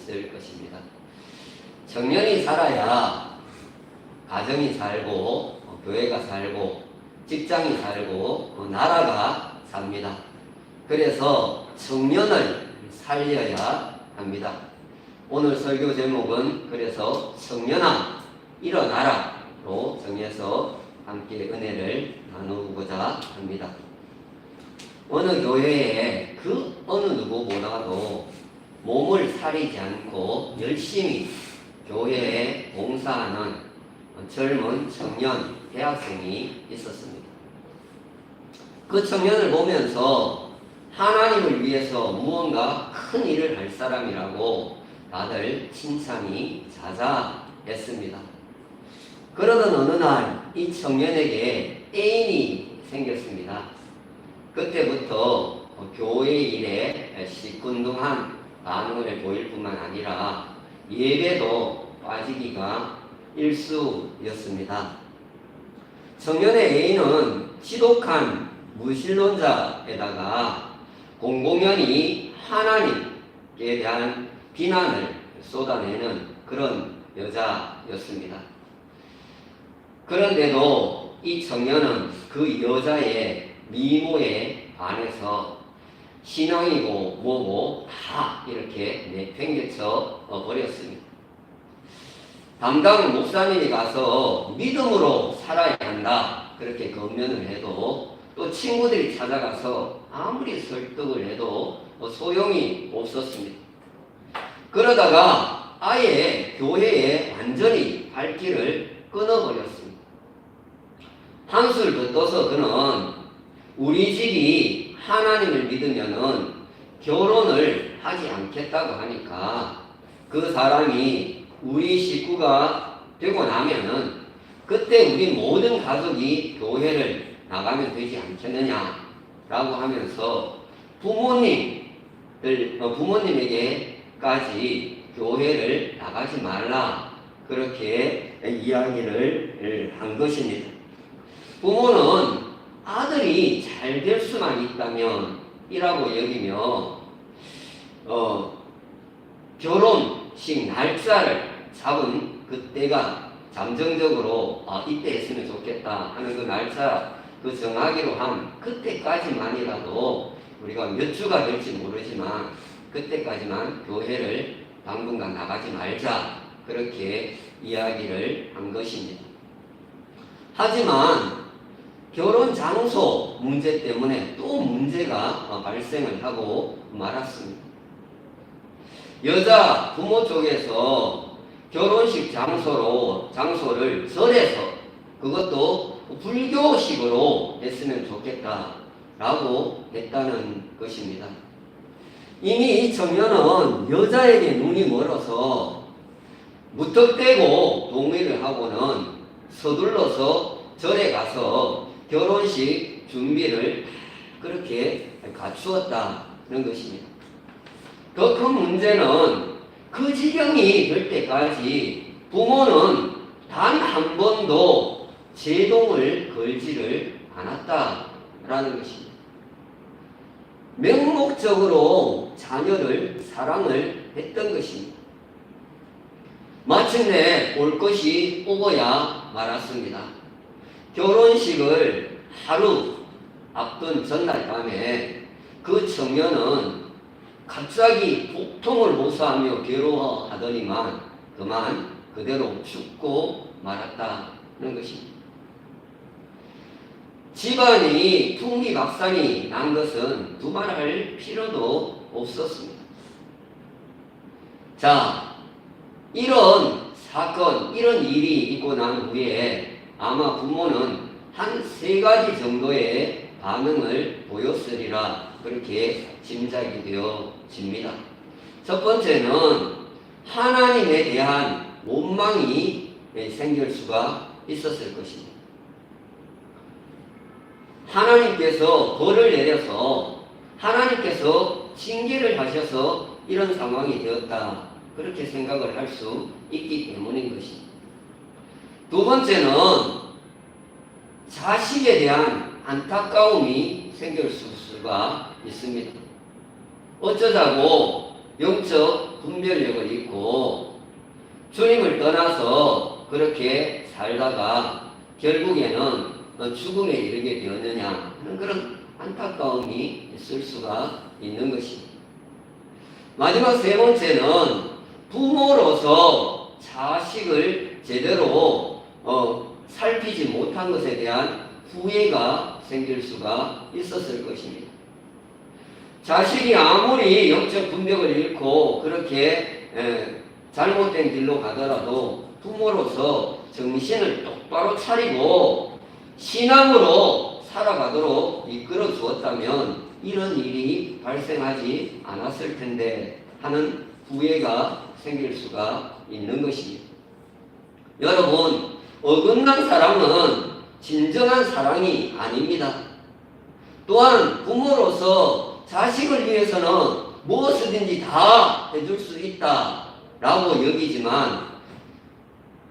있을 것입니다. 청년이 살아야 가정이 살고 교회가 살고 직장이 살고 나라가 삽니다. 그래서 청년을 살려야 합니다. 오늘 설교 제목은 그래서 청년아 일어나라로 정해서 함께 은혜를 나누고자 합니다. 어느 교회에 그 어느 누구보다도 몸을 사리지 않고 열심히 교회에 봉사하는 젊은 청년, 대학생이 있었습니다. 그 청년을 보면서 하나님을 위해서 무언가 큰 일을 할 사람이라고 다들 칭찬이 자자했습니다. 그러던 어느 날 이 청년에게 애인이 생겼습니다. 그때부터 교회 일에 시큰둥한 반응을 보일 뿐만 아니라 예배도 빠지기가 일쑤였습니다. 청년의 애인은 지독한 무신론자에다가 공공연히 하나님께 대한 비난을 쏟아내는 그런 여자였습니다. 그런데도 이 청년은 그 여자의 미모에 반해서 신앙이고 뭐고 다 이렇게 내팽개쳐 버렸습니다. 담당 목사님이 가서 믿음으로 살아야 한다 그렇게 권면을 해도 또 친구들이 찾아가서 아무리 설득을 해도 소용이 없었습니다. 그러다가 아예 교회에 완전히 발길을 끊어버렸습니다. 한술 더 떠서 그는 우리 집이 하나님을 믿으면은 결혼을 하지 않겠다고 하니까 그 사람이 우리 식구가 되고 나면은 그때 우리 모든 가족이 교회를 나가면 되지 않겠느냐라고 하면서 부모님에게까지 교회를 나가지 말라 그렇게 이야기를 한 것입니다. 부모는 아들이 잘 될 수만 있다면 이라고 여기며 결혼식 날짜를 잡은 그때가 잠정적으로 이때 했으면 좋겠다 하는 그 날짜 그 정하기로 한 그때까지만이라도 우리가 몇 주가 될지 모르지만 그때까지만 교회를 당분간 나가지 말자 그렇게 이야기를 한 것입니다. 하지만 결혼 장소 문제 때문에 또 문제가 발생을 하고 말았습니다. 여자 부모 쪽에서 결혼식 장소를 절에서 그것도 불교식으로 했으면 좋겠다라고 했다는 것입니다. 이미 이 청년은 여자에게 눈이 멀어서 무턱대고 동의를 하고는 서둘러서 절에 가서 결혼식 준비를 그렇게 갖추었다는 것입니다. 더 큰 문제는 그 지경이 될 때까지 부모는 단 한 번도 제동을 걸지를 않았다라는 것입니다. 맹목적으로 자녀를 사랑을 했던 것입니다. 마침내 올 것이 오고야 말았습니다. 결혼식을 하루 앞둔 전날 밤에 그 청년은 갑자기 복통을 호소하며 괴로워하더니만 그만 그대로 죽고 말았다는 것입니다. 집안이 풍비박산이 난 것은 두말할 필요도 없었습니다. 자, 이런 사건, 이런 일이 있고 난 후에 아마 부모는 한 3가지 정도의 반응을 보였으리라 그렇게 짐작이 되어집니다. 첫 번째는 하나님에 대한 원망이 생길 수가 있었을 것입니다. 하나님께서 벌을 내려서 하나님께서 징계를 하셔서 이런 상황이 되었다 그렇게 생각을 할 수 있기 때문인 것입니다. 두 번째는 자식에 대한 안타까움이 생길 수가 있습니다. 어쩌자고 영적 분별력을 잃고 주님을 떠나서 그렇게 살다가 결국에는 죽음에 이르게 되었느냐 하는 그런 안타까움이 있을 수가 있는 것입니다. 마지막 세 번째는 부모로서 자식을 제대로 살피지 못한 것에 대한 후회가 생길 수가 있었을 것입니다. 자식이 아무리 영적 분별을 잃고 그렇게 잘못된 길로 가더라도 부모로서 정신을 똑바로 차리고 신앙으로 살아가도록 이끌어 주었다면 이런 일이 발생하지 않았을 텐데 하는 후회가 생길 수가 있는 것입니다. 여러분, 어긋난 사랑은 진정한 사랑이 아닙니다. 또한 부모로서 자식을 위해서는 무엇이든지 다 해줄 수 있다라고 여기지만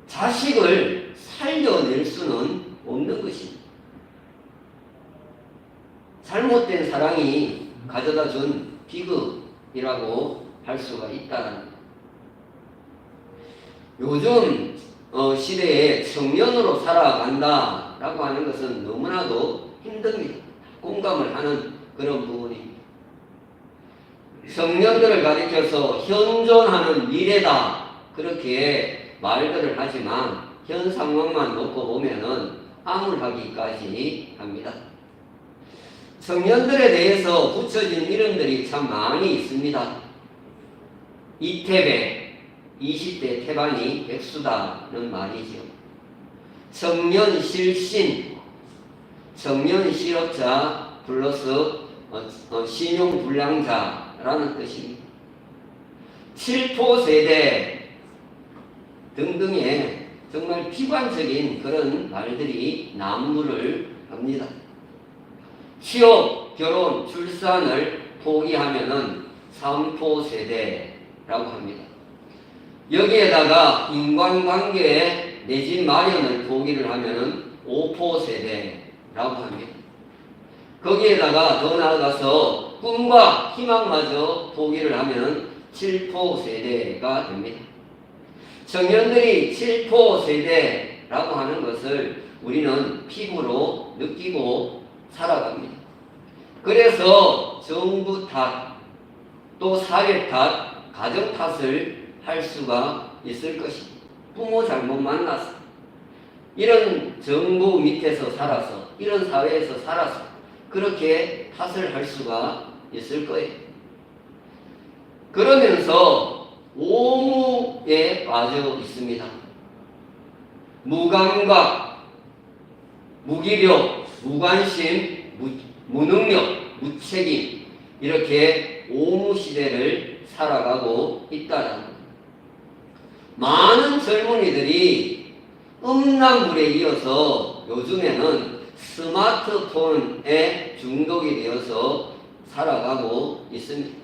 자식을 살려낼 수는 없는 것입니다. 잘못된 사랑이 가져다 준 비극이라고 할 수가 있다는 것. 요즘 시대에 청년으로 살아간다라고 하는 것은 너무나도 힘듭니다. 공감을 하는 그런 부분입니다. 청년들을 가리켜서 현존하는 미래다 그렇게 말들을 하지만 현 상황만 놓고 보면은 암울하기까지 합니다. 청년들에 대해서 붙여진 이름들이 참 많이 있습니다. 이태백, 20대 태반이 백수다는 말이죠. 청년 실신, 청년 실업자 플러스 신용 불량자라는 뜻입니다. 칠포 세대 등등의 정말 비관적인 그런 말들이 난무를 합니다. 취업, 결혼, 출산을 포기하면은 삼포 세대라고 합니다. 여기에다가 인간관계에 내 집 마련을 포기를 하면은 오포 세대라고 합니다. 거기에다가 더 나아가서 꿈과 희망마저 포기를 하면 칠포 세대가 됩니다. 청년들이 칠포 세대라고 하는 것을 우리는 피부로 느끼고 살아갑니다. 그래서 정부 탓, 또 사회 탓, 가정 탓을 할 수가 있을 것입니다. 부모 잘못 만나서, 이런 정부 밑에서 살아서, 이런 사회에서 살아서 그렇게 탓을 할 수가 있을 거예요. 그러면서 오무에 빠져 있습니다. 무감각, 무기력, 무관심, 무능력, 무책임, 이렇게 오무 시대를 살아가고 있다는 것. 많은 젊은이들이 음란물에 이어서 요즘에는 스마트폰에 중독이 되어서 살아가고 있습니다.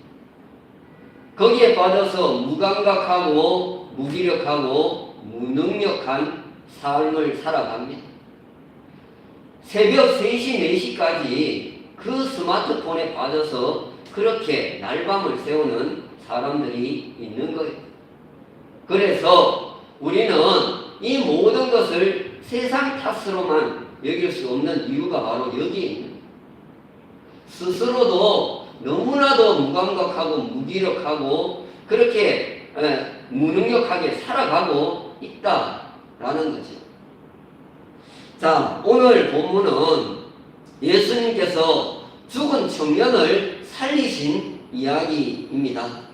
거기에 빠져서 무감각하고 무기력하고 무능력한 삶을 살아갑니다. 새벽 3시, 4시까지 그 스마트폰에 빠져서 그렇게 날밤을 새우는 사람들이 있는 거예요. 그래서 우리는 이 모든 것을 세상 탓으로만 여길 수 없는 이유가 바로 여기에 있는 거예요. 스스로도 너무나도 무감각하고 무기력하고 그렇게 무능력하게 살아가고 있다라는 거죠. 자, 오늘 본문은 예수님께서 죽은 청년을 살리신 이야기입니다.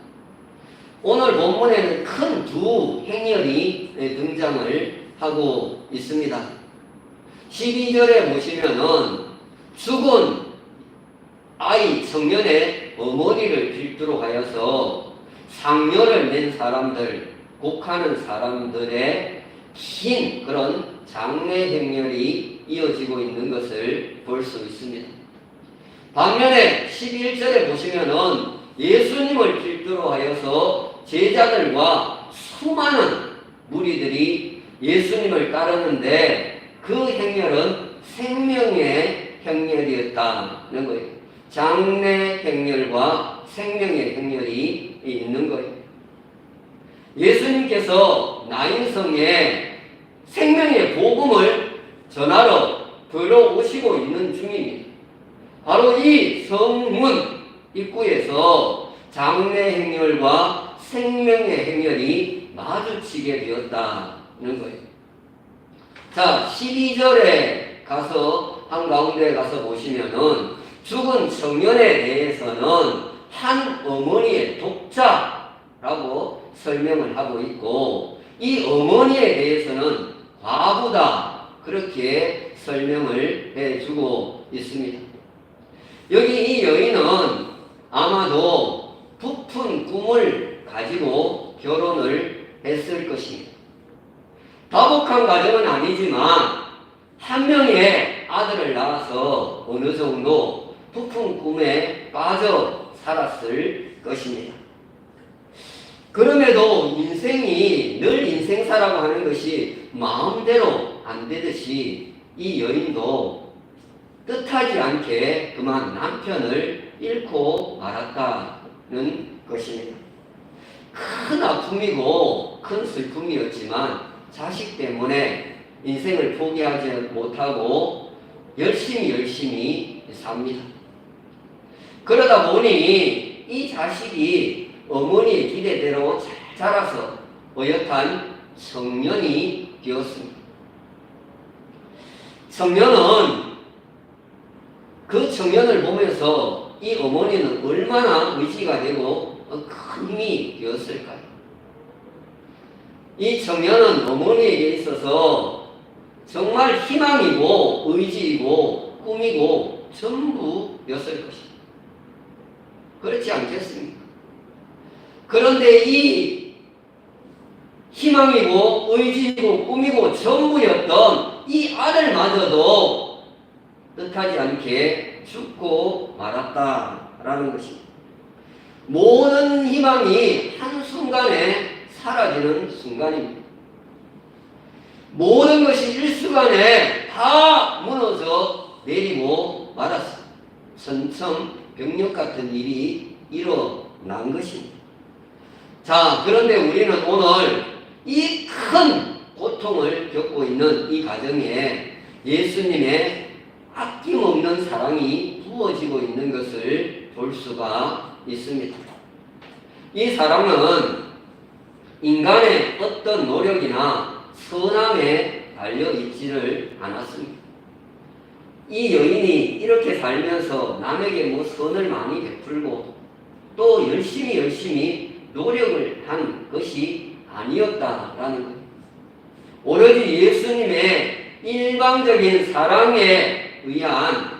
오늘 본문에는 큰 두 행렬이 등장을 하고 있습니다. 12절에 보시면은 죽은 아이 청년의 어머니를 필두로 하여서 상여를 낸 사람들, 곡하는 사람들의 긴 그런 장례 행렬이 이어지고 있는 것을 볼 수 있습니다. 반면에 11절에 보시면은 예수님을 필두로 하여서 제자들과 수많은 무리들이 예수님을 따르는데 그 행렬은 생명의 행렬이었다는 거예요. 장례 행렬과 생명의 행렬이 있는 거예요. 예수님께서 나인성에 생명의 복음을 전하러 들어오시고 있는 중입니다. 바로 이 성문 입구에서 장래 행렬과 생명의 행렬이 마주치게 되었다는 거예요. 자, 12절에 가서 한가운데 가서 보시면은 죽은 청년에 대해서는 한 어머니의 독자라고 설명을 하고 있고, 이 어머니에 대해서는 과부다, 그렇게 설명을 해주고 있습니다. 여기 이 여인은 아마도 부푼 꿈을 가지고 결혼을 했을 것입니다. 다복한 가정은 아니지만 한 명의 아들을 낳아서 어느 정도 부푼 꿈에 빠져 살았을 것입니다. 그럼에도 인생이 늘 인생사라고 하는 것이 마음대로 안 되듯이 이 여인도 뜻하지 않게 그만 남편을 잃고 말았다는 것입니다. 큰 아픔이고 큰 슬픔이었지만 자식 때문에 인생을 포기하지 못하고 열심히 삽니다. 그러다 보니 이 자식이 어머니의 기대대로 잘 자라서 어엿한 청년이 되었습니다. 청년은 그 청년을 보면서 이 어머니는 얼마나 의지가 되고 큰 힘이 되었을까요? 이 청년은 어머니에게 있어서 정말 희망이고 의지이고 꿈이고 전부였을 것입니다. 그렇지 않겠습니까? 그런데 이 희망이고 의지이고 꿈이고 전부였던 이 아들마저도 뜻하지 않게 죽고 말았다라는 것입니다. 모든 희망이 한순간에 사라지는 순간입니다. 모든 것이 일순간에 다 무너져 내리고 말았습니다. 천천벽력 같은 일이 일어난 것입니다. 자, 그런데 우리는 오늘 이 큰 고통을 겪고 있는 이 가정에 예수님의 아낌없는 사랑이 부어지고 있는 것을 볼 수가 있습니다. 이 사랑은 인간의 어떤 노력이나 선함에 달려있지를 않았습니다. 이 여인이 이렇게 살면서 남에게 뭐 선을 많이 베풀고 또 열심히 노력을 한 것이 아니었다라는 거예요. 오로지 예수님의 일방적인 사랑에 의한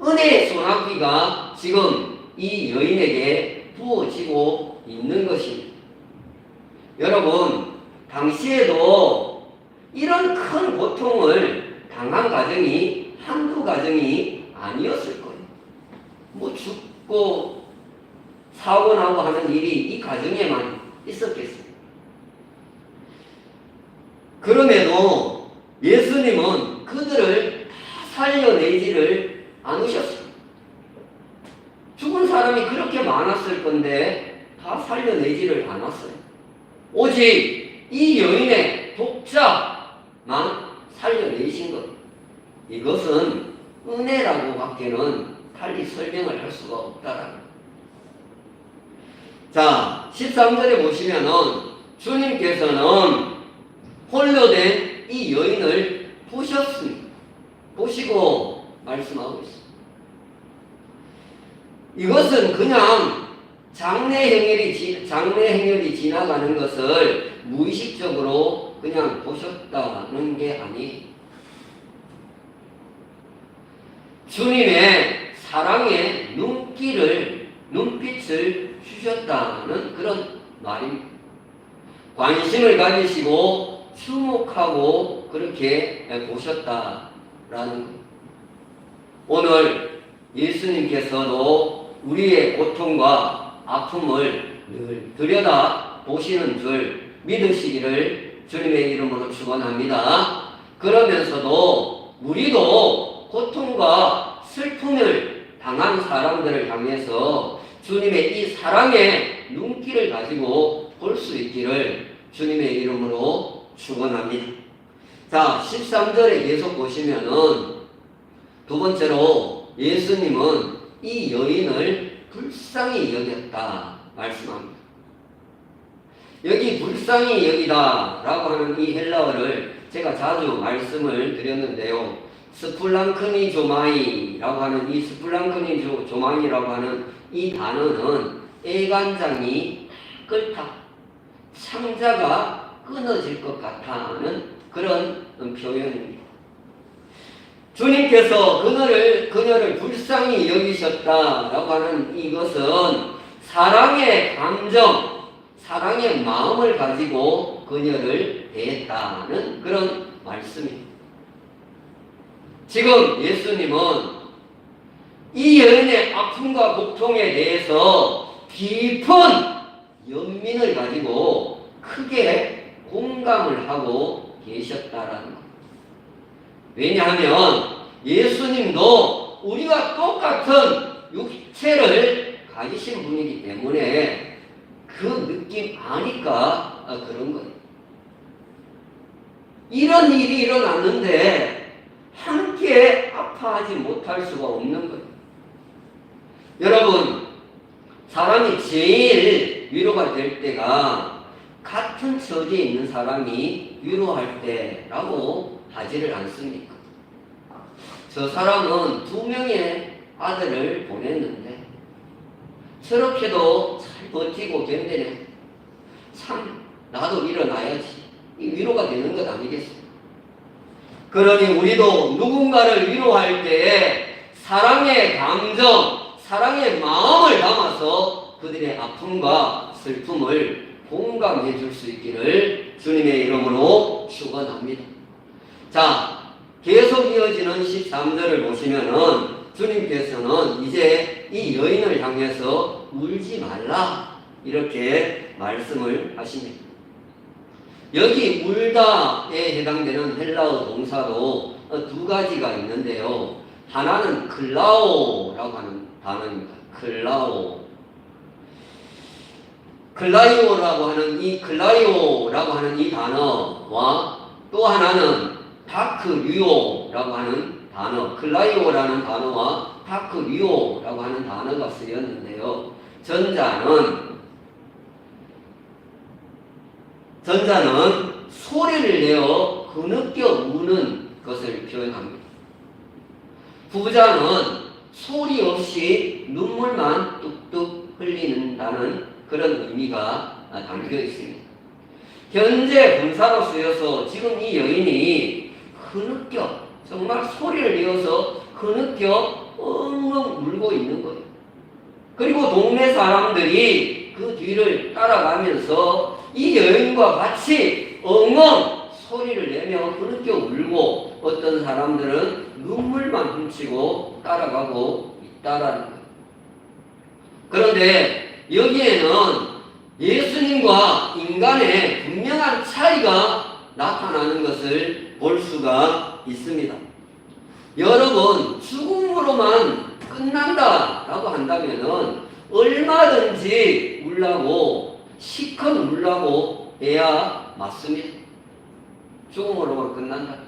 은혜의 소낙비가 지금 이 여인에게 부어지고 있는 것입니다. 여러분, 당시에도 이런 큰 고통을 당한 가정이 한두 가정이 아니었을 거예요. 뭐 죽고 사고 나고 하는 일이 이 가정에만 있었겠습니다. 그럼에도 예수님은 그들을 다 살려내지를 않으셨습니다. 죽은 사람이 그렇게 많았을 건데 다 살려내지를 않았어요. 오직 이 여인의 독자만 살려내신 것. 이것은 은혜라고 밖에는 달리 설명을 할 수가 없다라는 거예요. 자, 13절에 보시면은 주님께서는 홀로 된 이 여인을 보셨습니다. 보시고 말씀하고 있습니다. 이것은 그냥 장래 행렬이 지나가는 것을 무의식적으로 그냥 보셨다는 게 아니에요. 주님의 사랑의 눈빛을 주셨다는 그런 말입니다. 관심을 가지시고 주목하고 그렇게 보셨다라는 거예요. 오늘 예수님께서도 우리의 고통과 아픔을 늘 들여다 보시는 줄 믿으시기를 주님의 이름으로 축원합니다. 그러면서도 우리도 고통과 슬픔을 당한 사람들을 향해서 주님의 이 사랑의 눈길을 가지고 볼 수 있기를 주님의 이름으로 축원합니다. 자, 13절에 계속 보시면은 두 번째로 예수님은 이 여인을 불쌍히 여겼다 말씀합니다. 여기 불쌍히 여기다 라고 하는 이 헬라어를 제가 자주 말씀을 드렸는데요. 스플랑크니조마이라고 하는 이 스플랑크니조마이라고 하는 이 단어는 애간장이 끓다, 창자가 끊어질 것 같다는 그런 표현입니다. 주님께서 그녀를 불쌍히 여기셨다라고 하는 이것은 사랑의 감정, 사랑의 마음을 가지고 그녀를 대했다는 그런 말씀입니다. 지금 예수님은 이 여인의 아픔과 고통에 대해서 깊은 연민을 가지고 크게 공감을 하고 계셨다라는 것. 왜냐하면 예수님도 우리가 똑같은 육체를 가지신 분이기 때문에 그 느낌 아니까 그런 거예요. 이런 일이 일어났는데 함께 아파하지 못할 수가 없는 거예요. 여러분, 사람이 제일 위로가 될 때가 같은 처지에 있는 사람이 위로할 때라고 하지를 않습니까? 저 사람은 2명의 아들을 보냈는데 저렇게도 잘 버티고 견디네. 참 나도 일어나야지. 이 위로가 되는 것 아니겠습니까? 그러니 우리도 누군가를 위로할 때에 사랑의 감정, 사랑의 마음을 담아서 그들의 아픔과 슬픔을 공감해 줄 수 있기를 주님의 이름으로 축원합니다. 자, 계속 이어지는 13절을 보시면은 주님께서는 이제 이 여인을 향해서 울지 말라 이렇게 말씀을 하십니다. 여기 울다에 해당되는 헬라어 동사도 2가지가 있는데요. 하나는 클라오라고 하는 단어입니다. 클라이오라고 하는 이 단어와 또 하나는 다크류오라고 하는 단어, 클라이오라는 단어와 다크류오라고 하는 단어가 쓰였는데요. 전자는 소리를 내어 흐느껴 우는 것을 표현합니다. 후자는 소리 없이 눈물만 뚝뚝 흘리는다는 그런 의미가 담겨 있습니다. 현재 분사로 쓰여서 지금 이 여인이 흐느껴, 정말 소리를 내어서 흐느껴 엉엉 울고 있는 거예요. 그리고 동네 사람들이 그 뒤를 따라가면서 이 여인과 같이 엉엉 소리를 내며 흐느껴 울고 어떤 사람들은 눈물만 훔치고 따라가고 있다라는 거예요. 그런데 여기에는 예수님과 인간의 분명한 차이가 나타나는 것을 볼 수가 있습니다. 여러분, 죽음으로만 끝난다라고 한다면은 얼마든지 울라고 시컷 울라고 해야 맞습니다. 죽음으로만 끝난다.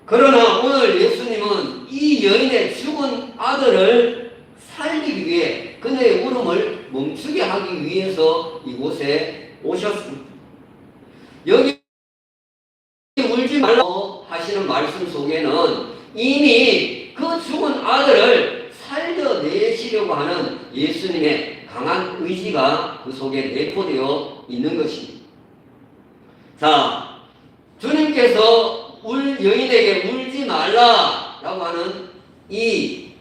그러나 오늘 예수님은 이 여인의 죽은 아들을 살리기 위해 그녀의 울음을 멈추게 하기 위해서 이곳에 오셨습니다. 여기 울지 말라고 하시는 말씀 속에는 이미 그 죽은 아들을 살려내시려고 하는 예수님의 강한 의지가 그 속에 내포되어 있는 것입니다. 자, 주님께서 여인에게 울지 말라라고 하는 이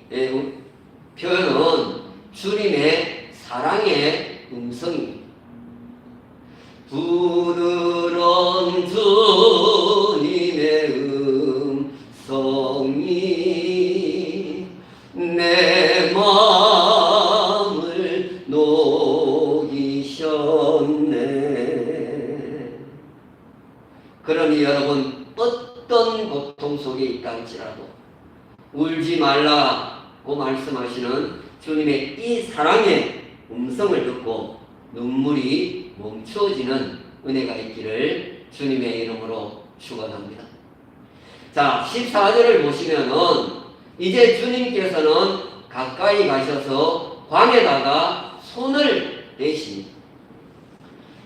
표현은 주님의 사랑의 음성입니다. 부드러운 주님의 음성이 내 마음을 녹이셨네. 그러니 여러분, 어떤 고통 속에 있다 할지라도 울지 말라고 말씀하시는 주님의 이 사랑의 음성을 듣고 눈물이 멈춰지는 은혜가 있기를 주님의 이름으로 축원합니다. 자, 14절을 보시면은 이제 주님께서는 가까이 가셔서 광에다가 손을 대십니다.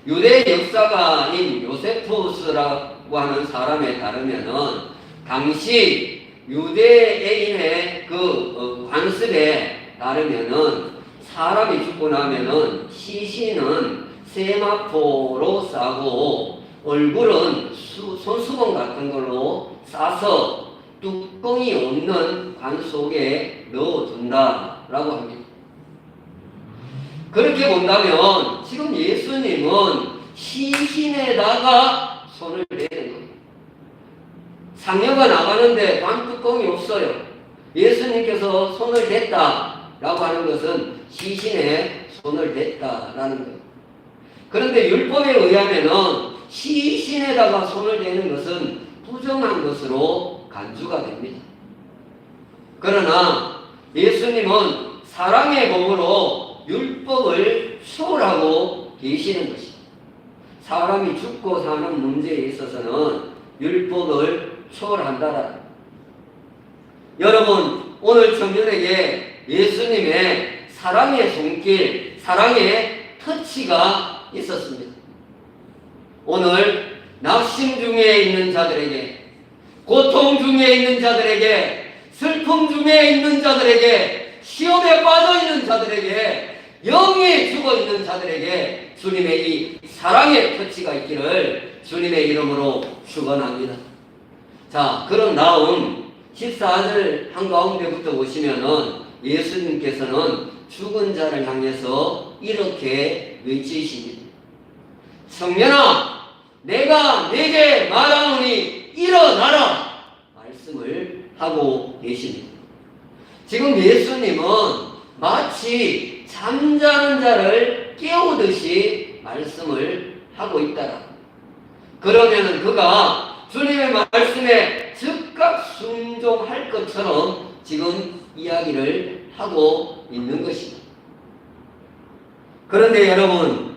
유대 역사가인 요세푸스라고 하는 사람에 따르면은 당시 유대인의 그 관습에 따르면은 사람이 죽고 나면은 시신은 세마포로 싸고 얼굴은 손수건 같은 걸로 싸서 뚜껑이 없는 관 속에 넣어둔다라고 합니다. 그렇게 본다면 지금 예수님은 시신에다가 손을 대는 겁니다. 상여가 나가는데 관 뚜껑이 없어요. 예수님께서 손을 댔다라고 하는 것은 시신에 손을 댔다라는 거예요. 그런데 율법에 의하면은 시신에다가 손을 대는 것은 부정한 것으로 간주가 됩니다. 그러나 예수님은 사랑의 법으로 율법을 초월하고 계시는 것입니다. 사람이 죽고 사는 문제에 있어서는 율법을 초월한다. 여러분, 오늘 청년에게 예수님의 사랑의 손길, 사랑의 터치가 있었습니다. 오늘 낙심 중에 있는 자들에게, 고통 중에 있는 자들에게, 슬픔 중에 있는 자들에게, 시험에 빠져 있는 자들에게, 영이 죽어 있는 자들에게 주님의 이 사랑의 터치가 있기를 주님의 이름으로 축원합니다. 자, 그런 다음 14절 한가운데부터 보시면은 예수님께서는 죽은 자를 향해서 이렇게 외치십니다. 청년아, 내가 네게 말하노니 일어나라! 말씀을 하고 계십니다. 지금 예수님은 마치 잠자는 자를 깨우듯이 말씀을 하고 있다라. 그러면 그가 주님의 말씀에 즉각 순종할 것처럼 지금 이야기를 하고 있는 것입니다. 그런데 여러분,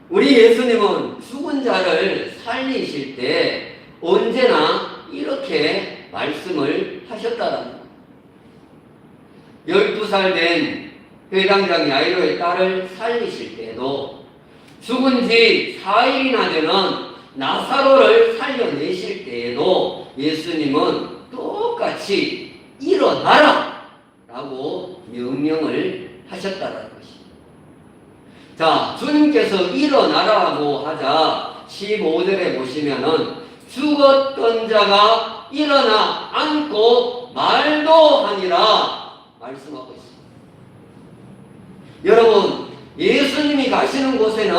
우리 예수님은 죽은 자를 살리실 때 언제나 이렇게 말씀을 하셨다라는 거예요. 12살 된 회당장 야이로의 딸을 살리실 때에도 죽은 지 4일이나 되는 나사로를 살려내실 때에도 예수님은 똑같이 일어나라! 라고 명령을 하셨다는 것입니다. 자, 주님께서 일어나라고 하자 15절에 보시면은 죽었던 자가 일어나 앉고 말도 하니라 말씀하고 있습니다. 여러분, 예수님이 가시는 곳에는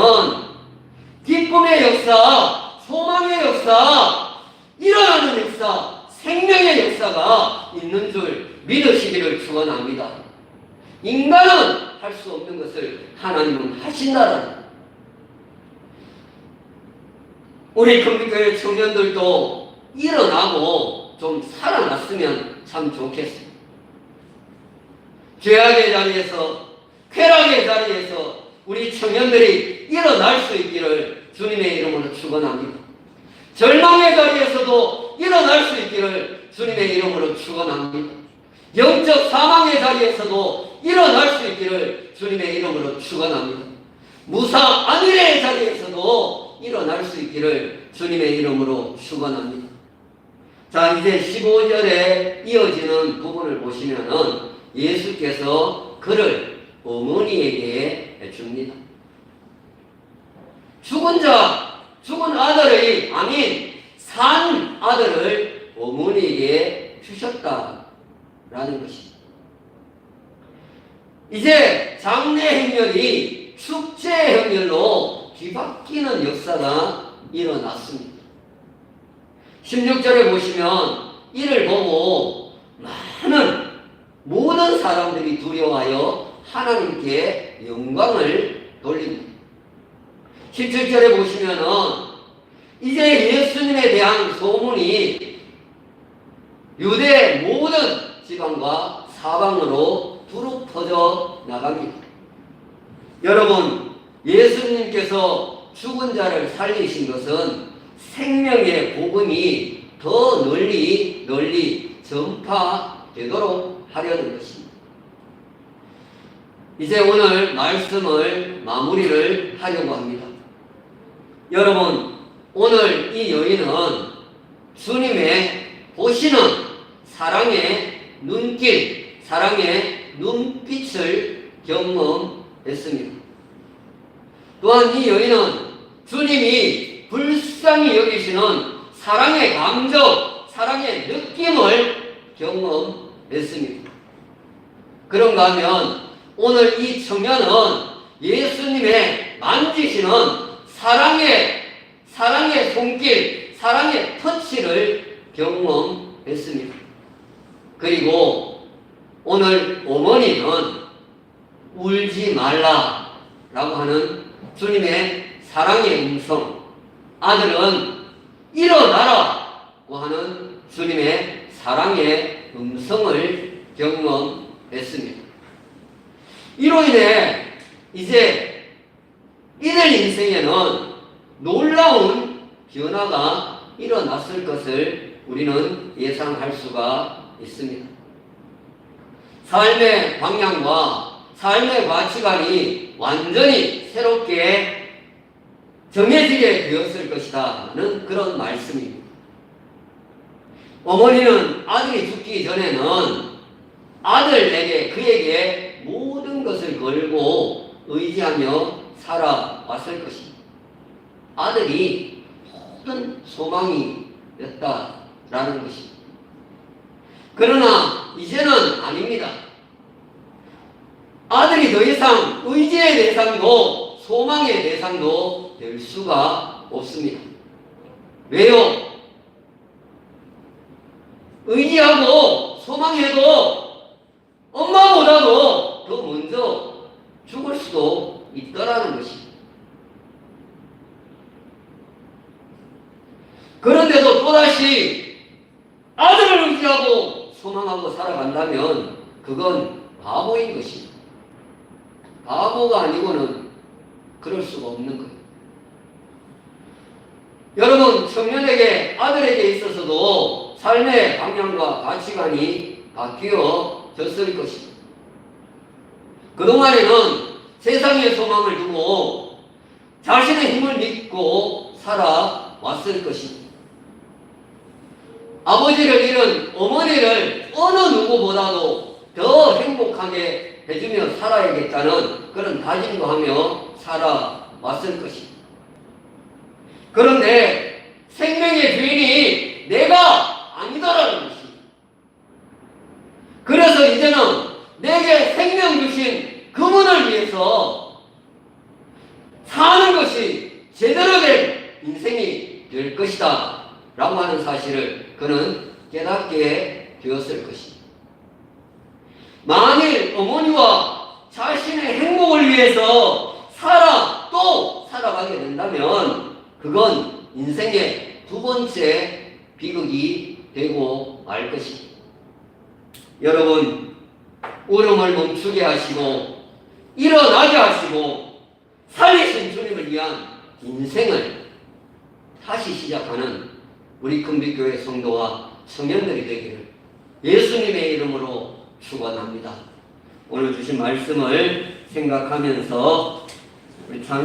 기쁨의 역사, 소망의 역사, 일어나는 역사, 생명의 역사가 있는 줄 믿으시기를 축원합니다. 인간은 할 수 없는 것을 하나님은 하신다라는. 우리 금빛교회 청년들도 일어나고 좀 살아났으면 참 좋겠습니다. 죄악의 자리에서, 쾌락의 자리에서 우리 청년들이 일어날 수 있기를 주님의 이름으로 축원합니다. 절망의 자리에서도 일어날 수 있기를 주님의 이름으로 축원합니다. 영적 사망의 자리에서도 일어날 수 있기를 주님의 이름으로 축원합니다. 무사 안일의 자리에서도 일어날 수 있기를 주님의 이름으로 축원합니다. 자, 이제 15절에 이어지는 부분을 보시면은 예수께서 그를 어머니에게 줍니다. 죽은 자, 죽은 아들의 아닌 산 아들을 어머니에게 주셨다라는 것입니다. 이제 장례 행렬이 축제 행렬로 뒤바뀌는 역사가 일어났습니다. 16절에 보시면 이를 보고 많은 모든 사람들이 두려워하여 하나님께 영광을 돌립니다. 17절에 보시면은 이제 예수님에 대한 소문이 유대 모든 지방과 사방으로 두루 퍼져 나갑니다. 여러분, 예수님께서 죽은 자를 살리신 것은 생명의 복음이 더 널리 전파되도록 하려는 것입니다. 이제 오늘 말씀을 마무리를 하려고 합니다. 여러분, 오늘 이 여인은 주님의 보시는 사랑의 눈길, 사랑의 눈빛을 경험했습니다. 또한 이 여인은 주님이 불쌍히 여기시는 사랑의 감정, 사랑의 느낌을 경험했습니다. 그런가 하면 오늘 이 청년은 예수님의 만지시는 사랑의 손길, 사랑의 터치를 경험했습니다. 그리고 오늘 어머니는 울지 말라라고 하는 주님의 사랑의 음성, 아들은 일어나라고 하는 주님의 사랑의 음성을 경험했습니다. 이로 인해 이제 이들 인생에는 놀라운 변화가 일어났을 것을 우리는 예상할 수가 있습니다. 삶의 방향과 삶의 가치관이 완전히 새롭게 정해지게 되었을 것이다는 그런 말씀입니다. 어머니는 아들이 죽기 전에는 아들에게 그에게 모든 것을 걸고 의지하며 살아왔을 것입니다. 아들이 모든 소망이었다라는 것입니다. 그러나 이제는 아닙니다. 아들이 더 이상 의지의 대상도 소망의 대상도 될 수가 없습니다. 왜요? 의지하고 소망해도 엄마보다도 더 먼저 죽을 수도 있더라는 것입니다. 그런데도 또다시 아들을 의지하고 소망하고 살아간다면 그건 바보인 것입니다. 바보가 아니고는 그럴 수가 없는 거예요. 여러분, 청년에게 아들에게 있어서도 삶의 방향과 가치관이 바뀌어졌을 것입니다. 그동안에는 세상의 소망을 두고 자신의 힘을 믿고 살아왔을 것입니다. 아버지를 잃은 어머니를 어느 누구보다도 더 행복하게 해주며 살아야겠다는 그런 다짐도 하며 살아왔을 것입니다. 그런데 생명의 주인이 내가 아니더라는 것입니다. 그래서 이제는 내게 생명 주신 그분을 위해서 사는 것이 제대로 된 인생이 될 것이다 라고 하는 사실을 그는 깨닫게 되었을 것입니다. 만일 어머니와 자신의 행복을 위해서 또 살아가게 된다면 그건 인생의 두 번째 비극이 되고 말 것입니다. 여러분, 울음을 멈추게 하시고 일어나게 하시고 살리신 주님을 위한 인생을 다시 시작하는 우리 금빛교회 성도와 청년들이 되기를 예수님의 이름으로 축원합니다. 오늘 주신 말씀을 생각하면서 우리